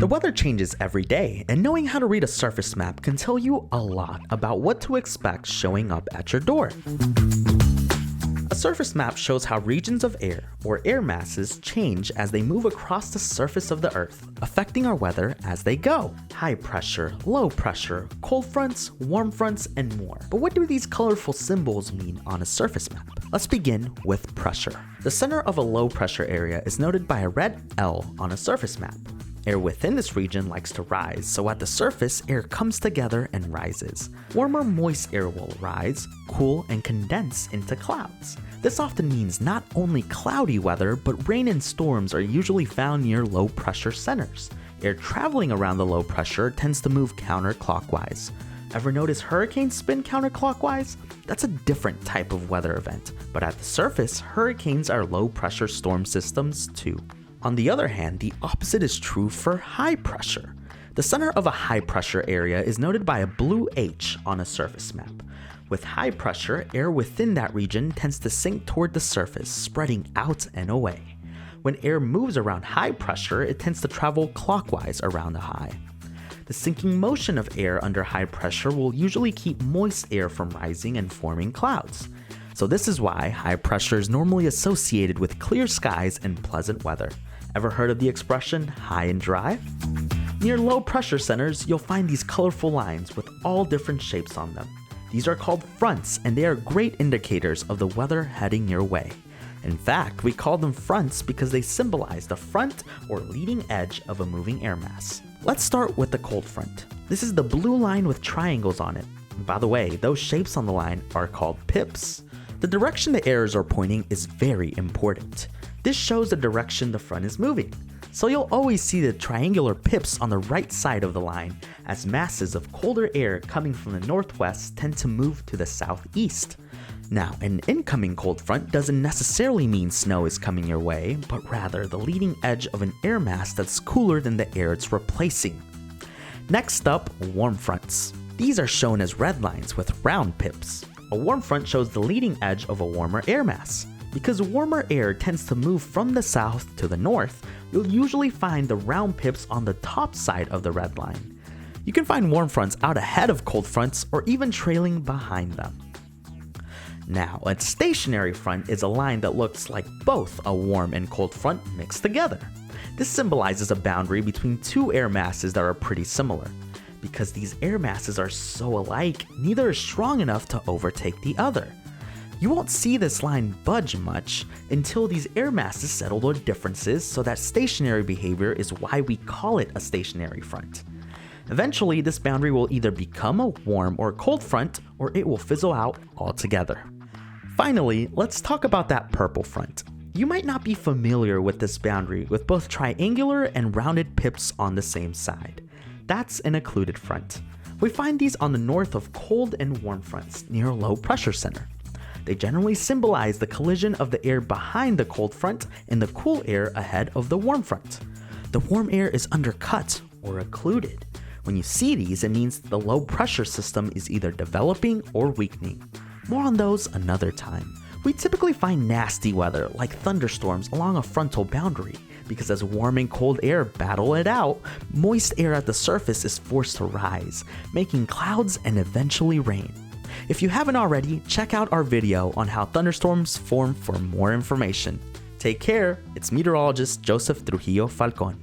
The weather changes every day, and knowing how to read a surface map can tell you a lot about what to expect showing up at your door. A surface map shows how regions of air, or air masses, change as they move across the surface of the Earth, affecting our weather as they go. High pressure, low pressure, cold fronts, warm fronts, and more. But what do these colorful symbols mean on a surface map? Let's begin with pressure. The center of a low pressure area is noted by a red L on a surface map. Air within this region likes to rise, so at the surface, air comes together and rises. Warmer, moist air will rise, cool, and condense into clouds. This often means not only cloudy weather, but rain and storms are usually found near low pressure centers. Air traveling around the low pressure tends to move counterclockwise. Ever notice hurricanes spin counterclockwise? That's a different type of weather event, but at the surface, hurricanes are low pressure storm systems too. On the other hand, the opposite is true for high pressure. The center of a high pressure area is noted by a blue H on a surface map. With high pressure, air within that region tends to sink toward the surface, spreading out and away. When air moves around high pressure, it tends to travel clockwise around the high. The sinking motion of air under high pressure will usually keep moist air from rising and forming clouds. So this is why high pressure is normally associated with clear skies and pleasant weather. Ever heard of the expression high and dry? Near low pressure centers, you'll find these colorful lines with all different shapes on them. These are called fronts, and they are great indicators of the weather heading your way. In fact, we call them fronts because they symbolize the front or leading edge of a moving air mass. Let's start with the cold front. This is the blue line with triangles on it. And by the way, those shapes on the line are called pips. The direction the airs are pointing is very important. This shows the direction the front is moving. So you'll always see the triangular pips on the right side of the line, as masses of colder air coming from the northwest tend to move to the southeast. Now, an incoming cold front doesn't necessarily mean snow is coming your way, but rather the leading edge of an air mass that's cooler than the air it's replacing. Next up, warm fronts. These are shown as red lines with round pips. A warm front shows the leading edge of a warmer air mass. Because warmer air tends to move from the south to the north, you'll usually find the round pips on the top side of the red line. You can find warm fronts out ahead of cold fronts or even trailing behind them. Now, a stationary front is a line that looks like both a warm and cold front mixed together. This symbolizes a boundary between two air masses that are pretty similar. Because these air masses are so alike, neither is strong enough to overtake the other. You won't see this line budge much until these air masses settle their differences, so that stationary behavior is why we call it a stationary front. Eventually, this boundary will either become a warm or cold front, or it will fizzle out altogether. Finally, let's talk about that purple front. You might not be familiar with this boundary with both triangular and rounded pips on the same side. That's an occluded front. We find these on the north of cold and warm fronts near a low pressure center. They generally symbolize the collision of the air behind the cold front and the cool air ahead of the warm front. The warm air is undercut or occluded. When you see these, it means the low pressure system is either developing or weakening. More on those another time. We typically find nasty weather like thunderstorms along a frontal boundary because as warm and cold air battle it out, moist air at the surface is forced to rise, making clouds and eventually rain. If you haven't already, check out our video on how thunderstorms form for more information. Take care, it's Meteorologist Joseph Trujillo Falcón.